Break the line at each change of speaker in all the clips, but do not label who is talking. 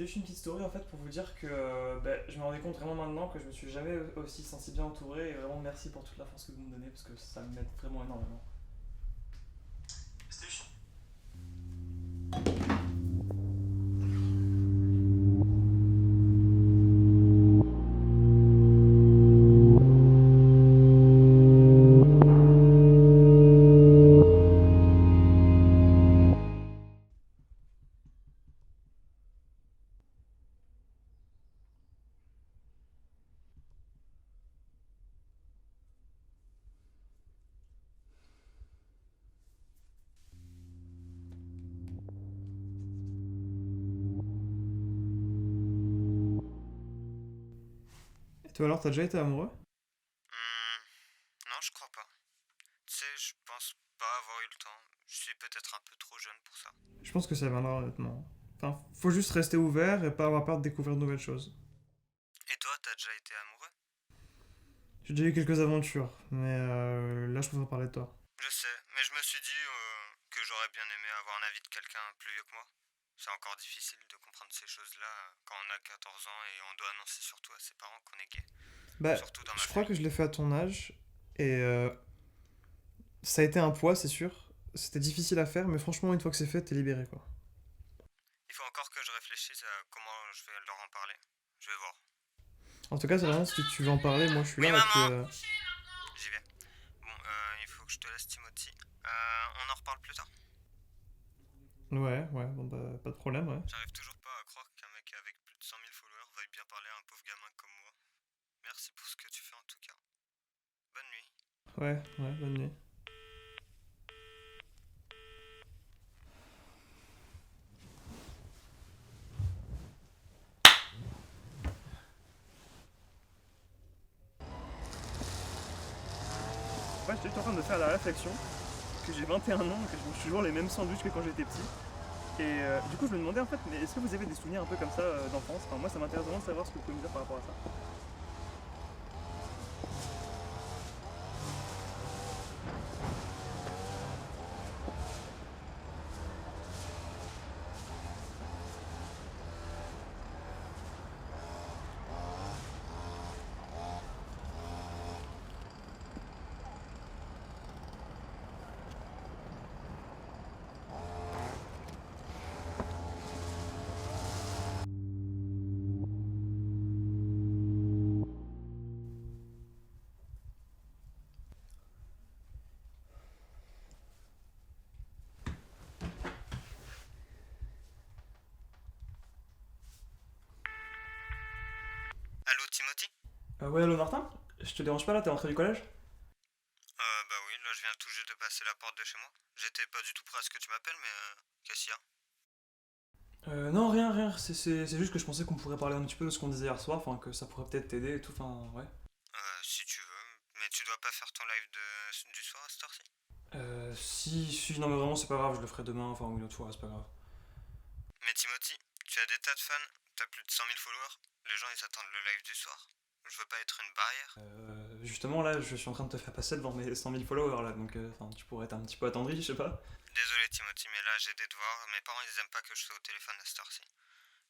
C'était juste une petite story en fait pour vous dire que je me rendais compte vraiment maintenant que je me suis jamais aussi senti bien entouré et vraiment merci pour toute la force que vous me donnez parce que ça m'aide vraiment énormément. Et toi alors, t'as déjà été amoureux?
Hmm, non, je crois pas. Tu sais, je pense pas avoir eu le temps. Je suis peut-être un peu trop jeune pour ça.
Je pense que ça viendra honnêtement. Enfin, faut juste rester ouvert et pas avoir peur de découvrir de nouvelles choses.
Et toi, t'as déjà été amoureux?
J'ai déjà eu quelques aventures, mais là je préfère parler de toi.
Je sais, mais je me suis dit que j'aurais bien aimé avoir un avis de quelqu'un plus vieux que moi. C'est encore difficile de comprendre ces choses-là quand on a 14 ans et on doit annoncer surtout à ses parents qu'on est gay.
Bah,
Surtout dans ma
je crois que
famille.
je l'ai fait à ton âge et ça a été un poids, c'est sûr. C'était difficile à faire, mais franchement, une fois que c'est fait, t'es libéré quoi.
Il faut encore que je réfléchisse à comment je vais leur en parler. Je vais voir.
En tout cas, c'est vraiment si tu veux en parler, moi je suis
Oui,
là et puis.
maman! J'y vais. Bon, il faut que je te laisse, Timothy. On en reparle plus tard.
Ouais, ouais, bon bah, pas de problème, ouais.
J'arrive toujours pas à croire qu'un mec avec plus de 100 000 followers veuille bien parler à un pauvre gamin comme moi. Merci pour ce que tu fais en tout cas. Bonne nuit.
Ouais, ouais, bonne nuit. Ouais, j'étais juste en train de faire la réflexion que j'ai 21 ans et que je mange toujours les mêmes sandwichs que quand j'étais petit. Et du coup, je me demandais en fait, mais est-ce que vous avez des souvenirs un peu comme ça d'enfance? Enfin, moi, ça m'intéresse vraiment de savoir ce que vous pouvez me dire par rapport à ça.
Allô, Timothy?
Ouais, allô Martin? Je te dérange pas là, t'es rentré du collège?
Bah oui, là je viens tout juste de passer la porte de chez moi. J'étais pas du tout prêt à ce que tu m'appelles, mais qu'est-ce qu'il y a?
Non, rien, rien. C'est juste que je pensais qu'on pourrait parler un petit peu de ce qu'on disait hier soir, enfin que ça pourrait peut-être t'aider et tout, enfin ouais.
Si tu veux, mais tu dois pas faire ton live du soir à cette heure-ci?
Si, non mais vraiment c'est pas grave, je le ferai demain, enfin ou une autre fois, c'est pas grave.
Mais Timothy, tu as des tas de fans, t'as plus de 100 000 followers. Les gens ils attendent le live du soir. Je veux pas être une barrière.
Justement là, je suis en train de te faire passer devant mes 100 000 followers là, donc enfin tu pourrais être un petit peu attendri, je sais pas.
Désolé Timothy, mais là j'ai des devoirs. Mes parents ils aiment pas que je sois au téléphone à cette heure-ci.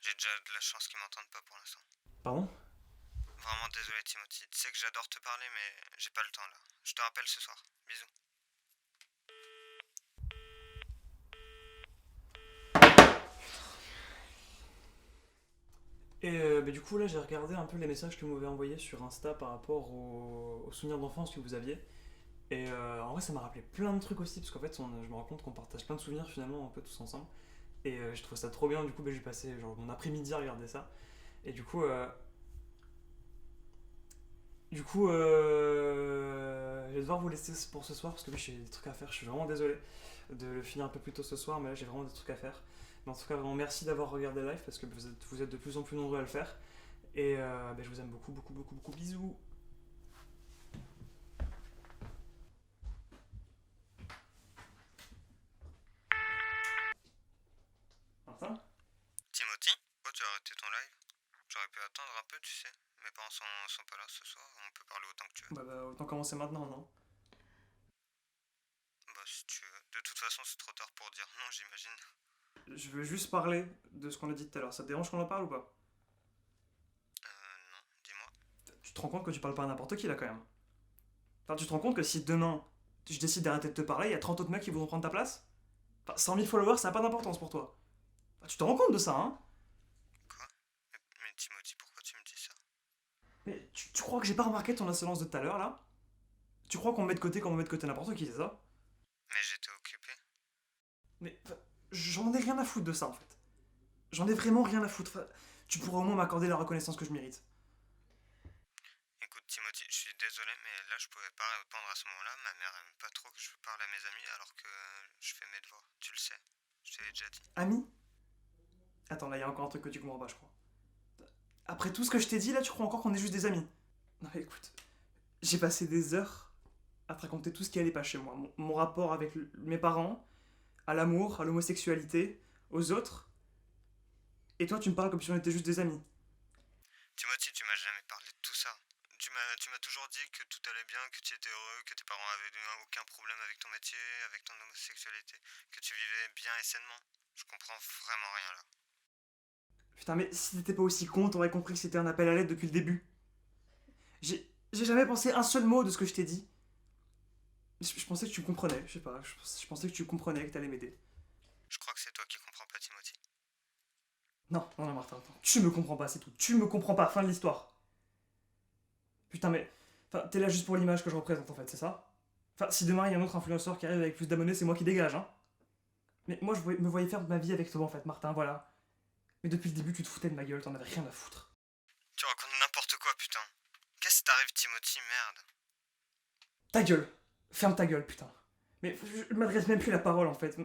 J'ai déjà de la chance qu'ils m'entendent pas pour l'instant.
Pardon?
Vraiment désolé Timothy. Tu sais que j'adore te parler, mais j'ai pas le temps là. Je te rappelle ce soir. Bisous.
Et du coup là j'ai regardé un peu les messages que vous m'avez envoyés sur Insta par rapport aux souvenirs d'enfance que vous aviez. Et en vrai ça m'a rappelé plein de trucs aussi, parce qu'en fait je me rends compte qu'on partage plein de souvenirs finalement un peu tous ensemble. Et je trouve ça trop bien, du coup j'ai passé genre mon après-midi à regarder ça. Et je vais devoir vous laisser pour ce soir parce que oui, j'ai des trucs à faire. Je suis vraiment désolé de le finir un peu plus tôt ce soir, mais là j'ai vraiment des trucs à faire. Mais en tout cas, vraiment merci d'avoir regardé live parce que vous êtes de plus en plus nombreux à le faire. Et je vous aime beaucoup, beaucoup, beaucoup, beaucoup. Bisous. Martin?
Timothy, pourquoi tu as arrêté ton live? J'aurais pu attendre un peu, tu sais. Mes parents sont pas là ce soir, on peut parler autant que tu veux.
Autant commencer maintenant, non?
Bah si tu veux. De toute façon c'est trop tard pour dire non j'imagine.
Je veux juste parler de ce qu'on a dit tout à l'heure. Ça te dérange qu'on en parle ou pas?
Non, dis-moi.
Tu te rends compte que tu parles pas à n'importe qui là quand même? Enfin, tu te rends compte que si demain je décide d'arrêter de te parler, il y a 30 autres mecs qui voudront prendre ta place? Enfin, 100 000 followers, ça n'a pas d'importance pour toi. Enfin, tu te rends compte de ça, hein?
Quoi? Mais Timothy, pourquoi tu me dis ça?
Mais tu crois que j'ai pas remarqué ton insolence de tout à l'heure là? Tu crois qu'on me met de côté comme on met de côté n'importe qui, c'est ça?
Mais j'étais occupé.
Mais enfin, j'en ai rien à foutre de ça en fait. J'en ai vraiment rien à foutre. Enfin, tu pourras au moins m'accorder la reconnaissance que je mérite.
Écoute, Timothy, je suis désolé, mais là, je pouvais pas répondre à ce moment-là. Ma mère aime pas trop que je parle à mes amis alors que je fais mes devoirs. Tu le sais. Je te l'ai déjà dit.
Ami? Attends, là, il y a encore un truc que tu comprends pas, je crois. Après tout ce que je t'ai dit, là, tu crois encore qu'on est juste des amis? Non, mais écoute, j'ai passé des heures à te raconter tout ce qui allait pas chez moi. Mon rapport avec mes parents, à l'amour, à l'homosexualité, aux autres. Et toi, tu me parles comme si on était juste des amis.
Timothy, tu m'as jamais parlé de tout ça. Tu m'as toujours dit que tout allait bien, que tu étais heureux, que tes parents avaient aucun problème avec ton métier, avec ton homosexualité, que tu vivais bien et sainement. Je comprends vraiment rien là.
Putain, mais si t'étais pas aussi con, t'aurais compris que c'était un appel à l'aide depuis le début. J'ai jamais pensé un seul mot de ce que je t'ai dit. Je pensais que tu comprenais, je sais pas. Je pensais que tu comprenais, que t'allais m'aider.
Je crois que c'est toi qui comprends pas, Timothy.
Non, non, non, Martin, attends. Tu me comprends pas, c'est tout. Tu me comprends pas, fin de l'histoire. Putain, mais. Enfin, t'es là juste pour l'image que je représente en fait, c'est ça? Enfin, si demain il y a un autre influenceur qui arrive avec plus d'abonnés, c'est moi qui dégage, hein. Mais moi, me voyais faire de ma vie avec toi en fait, Martin, voilà. Mais depuis le début, tu te foutais de ma gueule, t'en avais rien à foutre.
Tu racontes n'importe quoi, putain. Qu'est-ce qui t'arrive, Timothy, merde?
Ta gueule! Ferme ta gueule, putain. Mais je m'adresse même plus la parole en fait.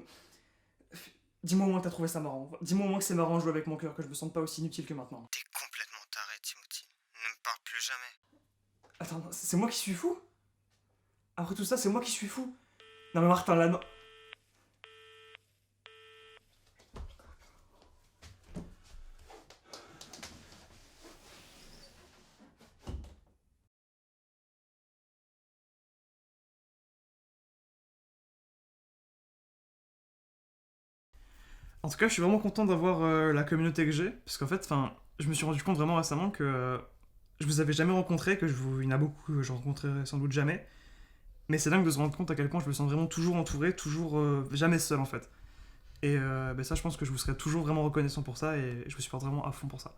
Dis-moi au moins que t'as trouvé ça marrant. Dis-moi au moins que c'est marrant de jouer avec mon cœur, que je me sente pas aussi inutile que maintenant.
T'es complètement taré, Timothy. Ne me parle plus jamais.
Attends, c'est moi qui suis fou? Après tout ça, c'est moi qui suis fou? Non mais Martin, là, non. En tout cas, je suis vraiment content d'avoir la communauté que j'ai, parce qu'en fait, enfin, je me suis rendu compte vraiment récemment que je vous avais jamais rencontré, il y en a beaucoup que je rencontrerai sans doute jamais, mais c'est dingue de se rendre compte à quel point je me sens vraiment toujours entouré, toujours jamais seul en fait. Et ben ça, je pense que je vous serai toujours vraiment reconnaissant pour ça, et je me supporte vraiment à fond pour ça.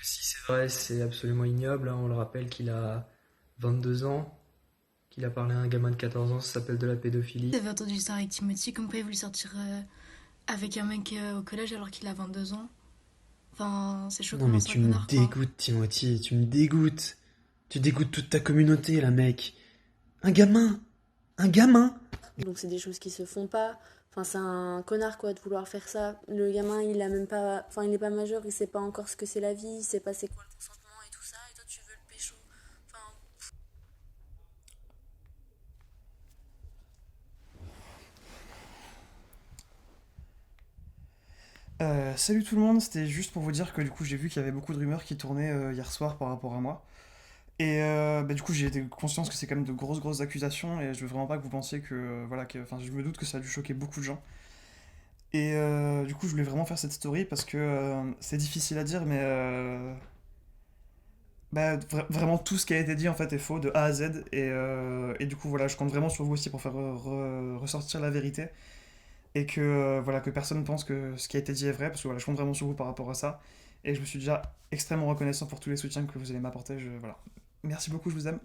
Si c'est vrai, c'est absolument ignoble, hein. On le rappelle qu'il a 22 ans, qu'il a parlé à un gamin de 14 ans, ça s'appelle de la pédophilie.
T'avais entendu ça avec Timothy, comme quoi il voulait sortir avec un mec au collège alors qu'il a 22 ans. Enfin, c'est chaud
Non
comment
mais
c'est un
tu me
connard, quoi.
dégoûtes, Timothy, tu me dégoûtes. Tu dégoûtes toute ta communauté, là, mec. Un gamin, un gamin.
Donc c'est des choses qui se font pas. Enfin, c'est un connard quoi de vouloir faire ça. Le gamin, il a même pas, enfin, il est pas majeur, il sait pas encore ce que c'est la vie, il sait pas c'est quoi le consentement et tout ça. Et toi, tu veux le pécho. Enfin,
Salut tout le monde, c'était juste pour vous dire que du coup j'ai vu qu'il y avait beaucoup de rumeurs qui tournaient hier soir par rapport à moi. Et bah, du coup j'ai été conscience que c'est quand même de grosses accusations et je veux vraiment pas que vous pensiez que voilà enfin je me doute que ça a dû choquer beaucoup de gens. Et du coup je voulais vraiment faire cette story parce que c'est difficile à dire mais bah, vraiment tout ce qui a été dit en fait est faux de A à Z et du coup voilà je compte vraiment sur vous aussi pour faire ressortir la vérité et que voilà que personne pense que ce qui a été dit est vrai parce que voilà je compte vraiment sur vous par rapport à ça et je me suis déjà extrêmement reconnaissant pour tous les soutiens que vous allez m'apporter voilà merci beaucoup, je vous aime.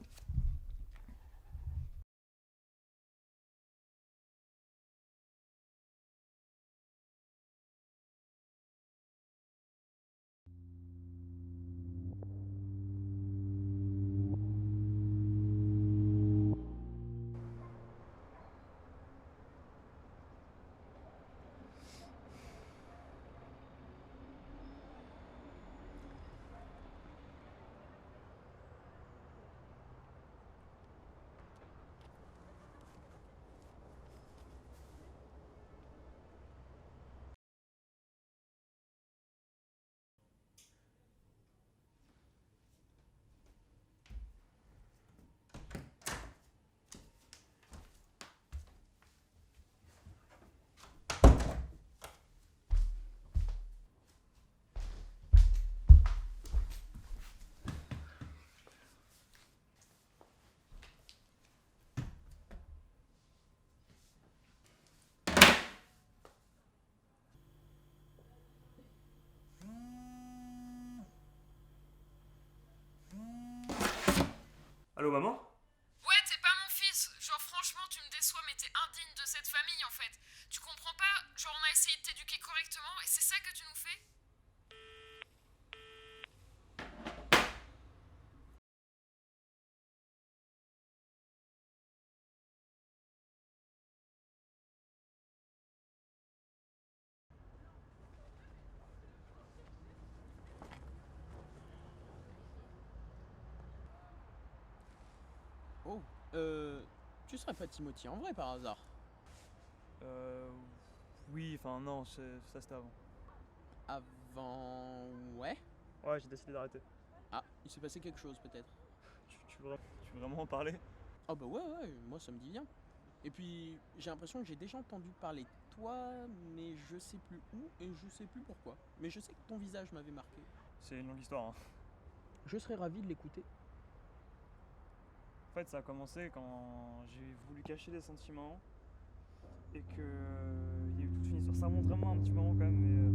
Allô, maman?
Ouais, t'es pas mon fils. Genre, franchement, tu me déçois, mais t'es indigne de cette famille, en fait. Tu comprends pas? Genre, on a essayé de t'éduquer correctement, et c'est ça que tu nous fais?
Oh, tu serais pas Timothy en vrai par hasard?
Euh. Oui, enfin, non, ça c'était avant.
Avant... Ouais?
Ouais, j'ai décidé d'arrêter.
Ah, il s'est passé quelque chose peut-être.
Tu veux vraiment en parler?
Oh bah ouais, moi ça me dit bien. Et puis, j'ai l'impression que j'ai déjà entendu parler de toi, mais je sais plus où et je sais plus pourquoi. Mais je sais que ton visage m'avait marqué.
C'est une longue histoire, hein.
Je serais ravi de l'écouter.
En fait, ça a commencé quand j'ai voulu cacher des sentiments et que il y a eu toute une histoire. Ça remonte vraiment un petit moment quand même, mais